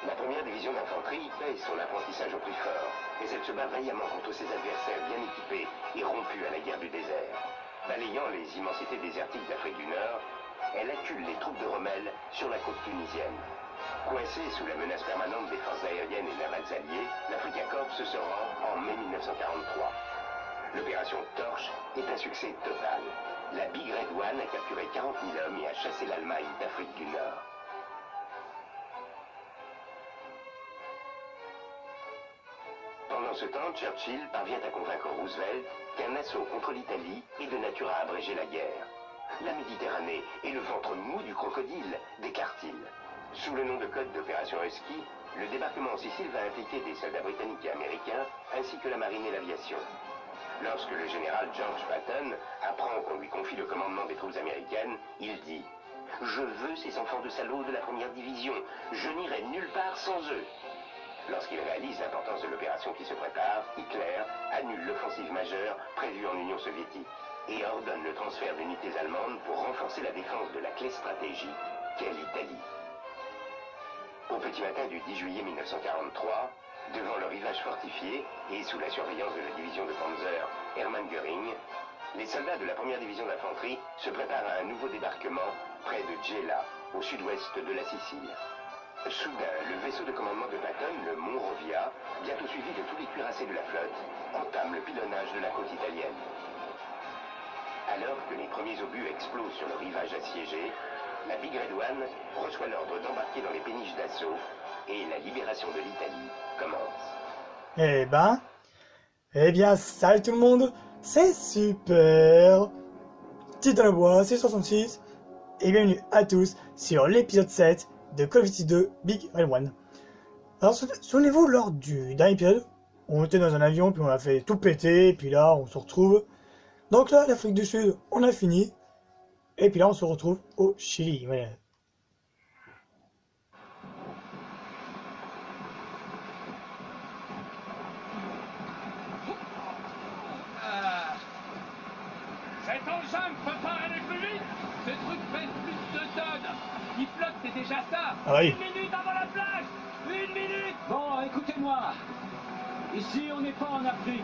La première division d'infanterie paye son apprentissage au plus fort, mais elle se bat vaillamment contre ses adversaires bien équipés et rompus à la guerre du désert. Balayant les immensités désertiques d'Afrique du Nord, elle accule les troupes de Rommel sur la côte tunisienne. Coincée sous la menace permanente des forces aériennes et navales alliées, l'Africa Corps se rend en mai 1943. L'opération Torche est un succès total. La Big Red One a capturé 40 000 hommes et a chassé l'Allemagne d'Afrique du Nord. Pendant ce temps, Churchill parvient à convaincre Roosevelt qu'un assaut contre l'Italie est de nature à abréger la guerre. La Méditerranée et le ventre mou du crocodile, déclare-t-il. Sous le nom de code d'opération Husky, le débarquement en Sicile va impliquer des soldats britanniques et américains, ainsi que la marine et l'aviation. Lorsque le général George Patton apprend qu'on lui confie le commandement des troupes américaines, il dit « Je veux ces enfants de salauds de la première division, je n'irai nulle part sans eux ». Lorsqu'il réalise l'importance de l'opération qui se prépare, Hitler annule l'offensive majeure prévue en Union soviétique et ordonne le transfert d'unités allemandes pour renforcer la défense de la clé stratégique qu'est l'Italie. Au petit matin du 10 juillet 1943, devant le rivage fortifié et sous la surveillance de la division de Panzer Hermann Göring, les soldats de la première division d'infanterie se préparent à un nouveau débarquement près de Gela, au sud-ouest de la Sicile. Soudain, le vaisseau de commandement de Patton, le Monrovia, bientôt suivi de tous les cuirassés de la flotte, entame le pilonnage de la côte italienne. Alors que les premiers obus explosent sur le rivage assiégé, la Big Red One reçoit l'ordre d'embarquer dans les péniches d'assaut et la libération de l'Italie commence. Eh bien, salut tout le monde, c'est super Titan Bois, c'est 66, et bienvenue à tous sur l'épisode 7 de Call of Duty 2 Big Red One. Alors, souvenez-vous, lors du dernier épisode, on était dans un avion, puis on a fait tout péter, et puis là, on se retrouve. Donc là, l'Afrique du Sud, on a fini, et puis là, on se retrouve au Chili. Voilà. Cet engin ne peut pas aller plus vite. Ce truc pèse plus de 2 tonnes. Il flotte, c'est déjà ça. Ah oui. 1 minute avant la plage. 1 minute. Bon, écoutez-moi. Ici, on n'est pas en Afrique.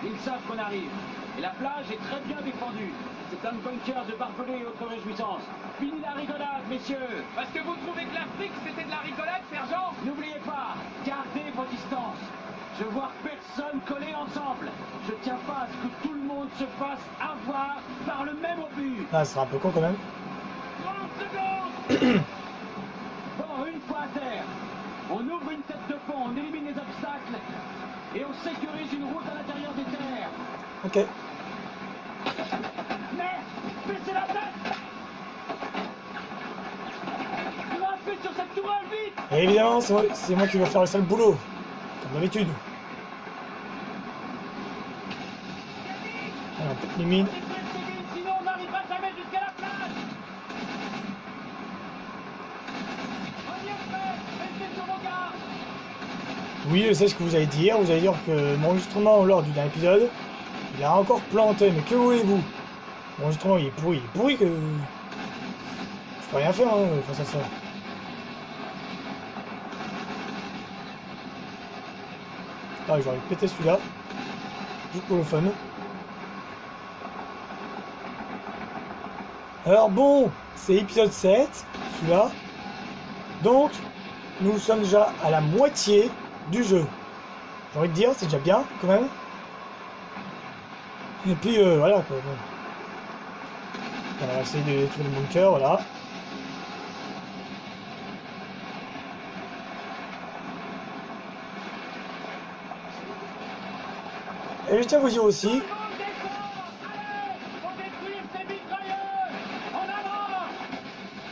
Ils savent qu'on arrive. Et la plage est très bien défendue. C'est un bunker de barbelés et autres réjouissances. Fini la rigolade, messieurs. Parce que vous trouvez que l'Afrique, c'était de la rigolade, sergent? N'oubliez pas, gardez vos distances. Je vois personne coller ensemble. Je tiens pas à ce que tout le monde se fasse avoir par le même obus. Ah, ce sera un peu con quand même. 30 secondes. Bon, une fois à terre, on ouvre une tête de pont, on élimine les obstacles et on sécurise une route à l'intérieur des terres. Ok. Merde, baissez la tête. Grimpez sur cette tourelle, vite. Et évidemment, c'est moi qui vais faire le sale boulot, comme d'habitude. Alors, petite limite. Sinon on n'arrivera jamais jusqu'à la plage. On y est prêt, restez sur vos gardes. Oui, je sais ce que vous allez dire. Vous allez dire que mon enregistrement lors du dernier épisode, il a encore planté. Mais que voulez-vous? Mon enregistrement il est pourri que... Je peux rien faire face à ça. Ah, j'ai envie de péter celui-là. Juste pour le fun. Alors bon, c'est épisode 7, celui-là. Donc, nous sommes déjà à la moitié du jeu. J'ai envie de dire, c'est déjà bien, quand même. Et puis, voilà, quoi. Bon. On va essayer de détruire le bunker, voilà. Et je tiens à vous dire aussi...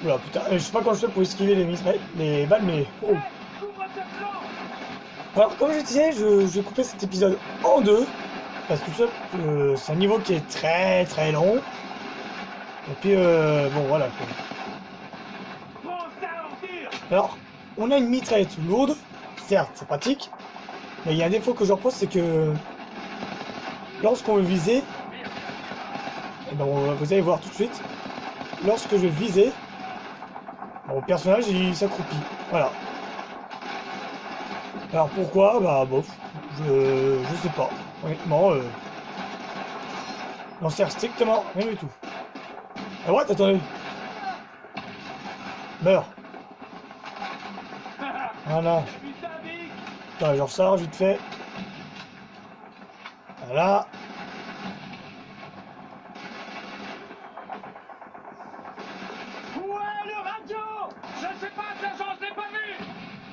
Oula putain, je sais pas comment je fais pour esquiver les balles, mais... Oh. Alors comme je disais, je vais couper cet épisode en deux. Parce que c'est un niveau qui est très très long. Et puis bon voilà quoi. Alors, on a une mitraillette lourde. Certes, c'est pratique. Mais il y a un défaut que je repose, c'est que... Lorsqu'on veut viser... Et ben, vous allez voir tout de suite. Lorsque je vais viser... Mon personnage il s'accroupit, voilà. Alors pourquoi? Bah bof, je sais pas. Honnêtement, j'en sert strictement rien du tout. Ah ouais, attendez. Meurs. Voilà. Putain, Vic! Attends, je ressors vite fait. Voilà. Où est le radio? Je ne sais pas, sergent, je l'ai pas vu!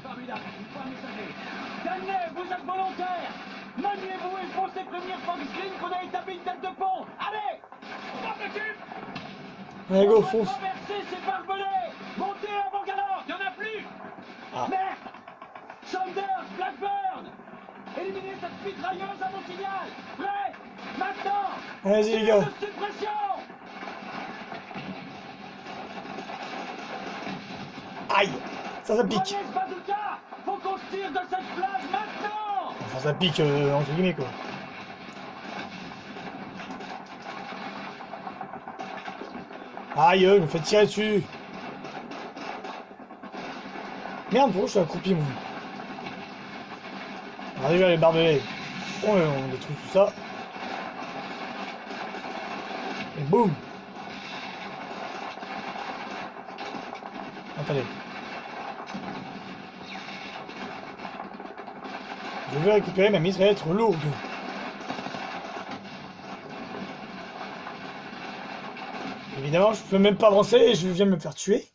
Formidable, une fois messager. Daniel, vous êtes volontaire. Maniez-vous et foncez prévenir Franklin qu'on a établi une tête de pont. Allez! On s'en occupe! Allez, go, On fonce. doit traverser ces barbelés. Montez avant galop. Il y en a plus! Ah. Merde! Saunders, Blackburn! Éliminez cette mitrailleuse à mon signal! Prêt? Maintenant! Allez-y, les Tir gars. de suppression! Aïe. Ça pique. Prenez ce bazooka! Faut qu'on se tire de cette plage maintenant! Enfin, ça pique, entre guillemets, quoi. Aïe, il me fait tirer dessus. Merde, pourquoi je suis accroupi, moi? Alors déjà, les barbelés. On détruit tout ça. Et boum. Attendez. Je veux récupérer ma mitraillette lourde. Évidemment, je peux même pas avancer et je viens de me faire tuer.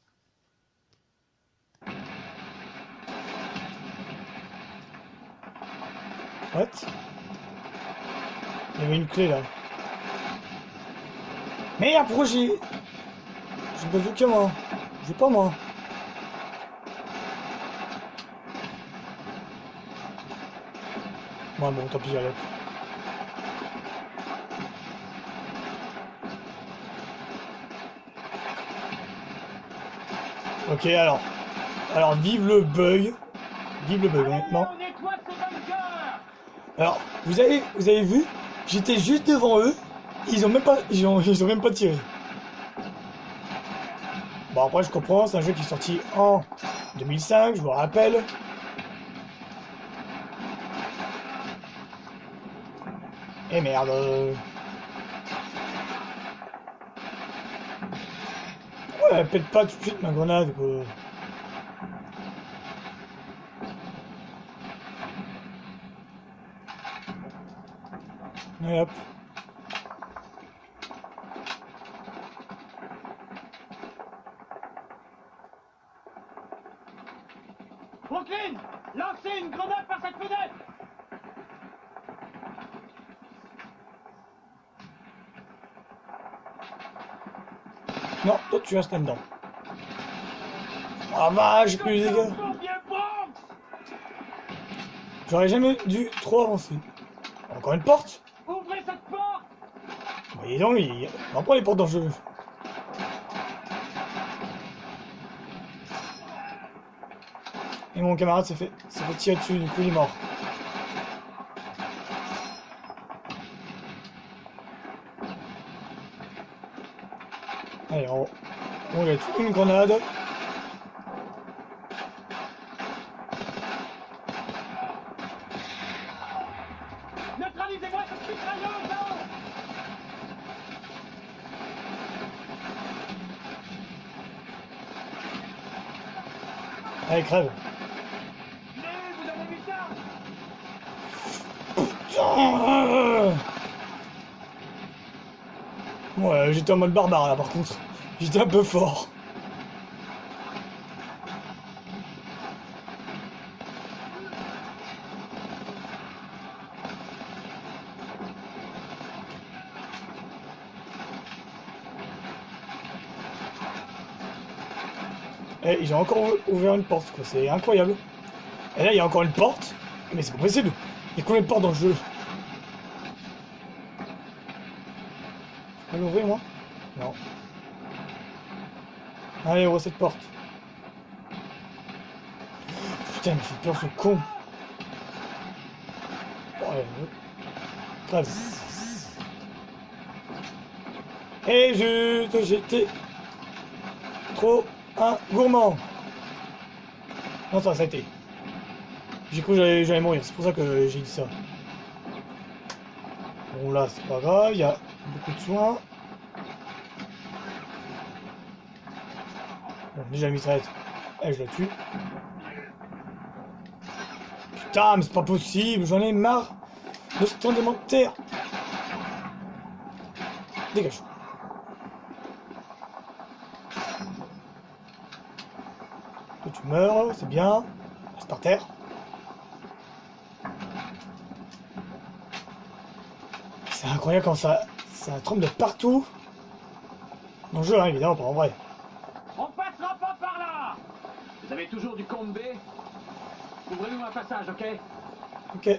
What? Il y avait une clé là. Merde, pourquoi j'ai bazooka moi? J'ai pas moi. Ouais, bon, tant pis, allez. Ok, alors vive le bug, honnêtement. Allez, on nettoie ces bunkers! Alors, vous avez vu, j'étais juste devant eux, ils ont même pas tiré. Bon après je comprends, c'est un jeu qui est sorti en 2005, je vous rappelle. Et merde. Ouais, elle pète pas tout de suite ma grenade quoi. Et hop. Brooklyn, lancez une grenade par cette fenêtre! Non, toi tu restes là-dedans. Ah bah, j'ai plus les dégâts. J'aurais jamais dû trop avancer. Encore une porte? Ouvrez cette porte! Bah, dis donc, on va prendre les portes dans le jeu. Et mon camarade s'est fait tirer dessus, du coup il est mort. Allez, on jette une grenade. Neutralisez-moi cette mitrailleuse là-haut! Allez, crève. Mais vous avez vu ça? Ouais, j'étais en mode barbare là par contre. J'étais un peu fort. Et ils ont encore ouvert une porte, quoi. C'est incroyable. Et là, il y a encore une porte. Mais c'est pas possible. Il y a combien de portes dans le jeu? Je peux l'ouvrir, moi? Non. Allez, ouvre cette porte. Putain, il me fait peur ce con. Ouais, crève. Et j'étais trop un gourmand. Non, ça a été. J'ai cru que j'allais mourir, c'est pour ça que j'ai dit ça. Bon là c'est pas grave, il y a beaucoup de soins. Bon, déjà la mitraillette, je la tue. Putain mais c'est pas possible, j'en ai marre de ce temps d'élémentaire. Dégage. Toi, tu meurs, c'est bien. Reste par terre. C'est incroyable quand ça tremble de partout. Dans le jeu, hein, évidemment, pas en vrai. On passera pas par là. Vous avez toujours du compte B. Ouvrez-nous un passage, ok? Ok.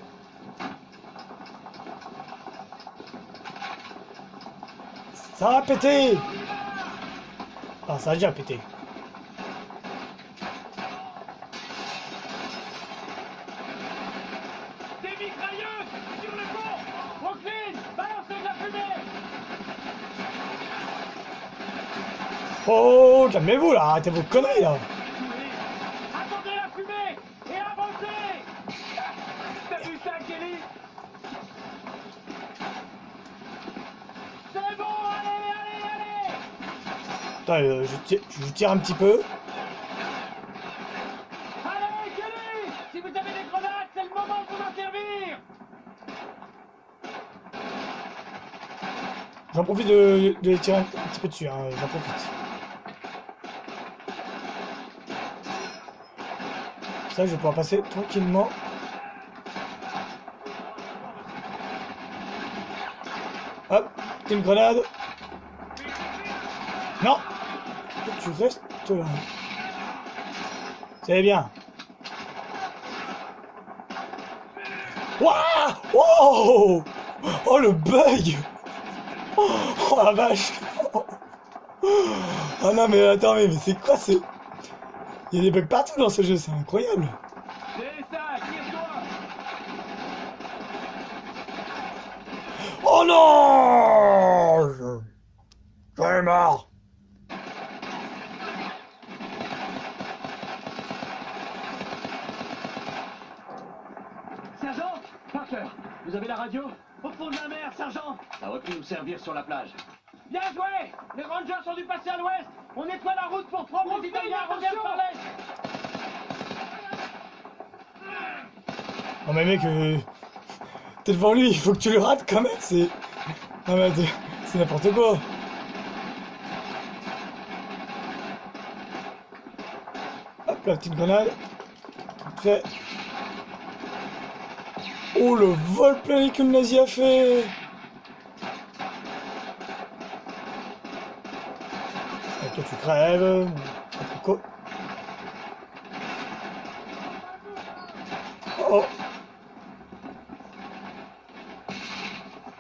Ça va péter. Ah, ça a déjà pété. Des mitrailleuses sur le pont. Brooklyn, balancez de la fumée. Oh, calmez-vous là, arrêtez vos conneries là. Attendez la fumée et avancez. T'as vu ça, Kelly? C'est bon, allez. Attends, je tire un petit peu. Allez, Kelly! Si vous avez des grenades, c'est le moment de vous en servir! J'en profite de les tirer un petit peu dessus, hein, j'en profite. Ça, je vais pouvoir passer tranquillement. Hop, une grenade. Non! Tu restes là. C'est bien. Waouh! Oh! Oh le bug! Oh la vache! Oh non mais attends mais c'est quoi c'est... Il y a des bugs partout dans ce jeu, c'est incroyable! C'est ça, tire-toi! Oh non! J'en ai marre! Sergent! Parker, vous avez la radio? Au fond de la mer, sergent! Ça aurait pu nous servir sur la plage. Bien joué! Les Rangers ont dû passer à l'ouest! On nettoie la route pour prendre les Italiens reviennent par l'est! Non mais mec, t'es devant lui, il faut que tu le rates quand même, c'est... Non mais c'est n'importe quoi! Hop, la petite grenade. Fait. Oh le vol plein que le nazi a fait! Toi tu crèves. Quoi? Oh!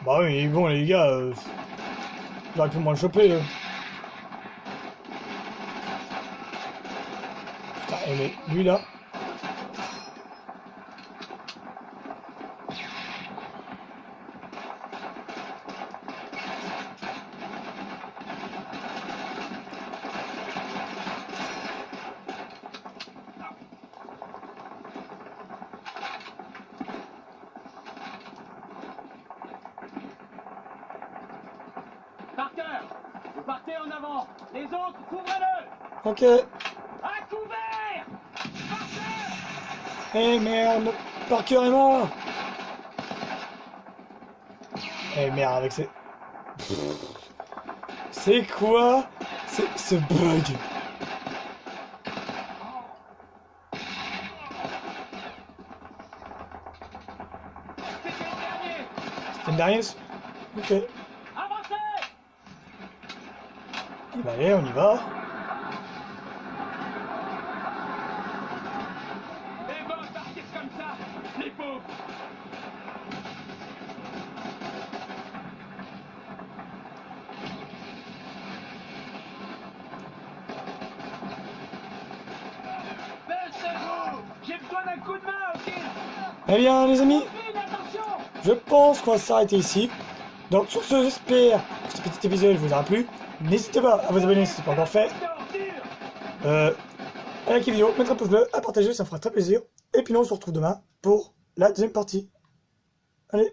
Bah oui, bon les gars, j'aurais pu moins le choper. Putain, mais lui là. Parker! Vous partez en avant! Les autres, couvrez-le! Ok. À couvert! Parker! Eh merde, Parker est mort. Eh merde, avec ces... C'est quoi ce bug? C'était le dernier? Ok. Avancez! Bah allez, on y va. Et bon, partir comme ça, les pauvres! Baissez-vous! J'ai besoin d'un coup de main, ok? Eh bien les amis, Brooklyn, attention! je pense qu'on va s'arrêter ici. Donc sur ce, j'espère que ce petit épisode vous aura plu. N'hésitez pas à vous abonner si ce n'est pas encore fait. Ordure! à liker la vidéo, mettre un pouce bleu, à partager, ça me fera très plaisir. Et puis nous on se retrouve demain pour la deuxième partie. Allez.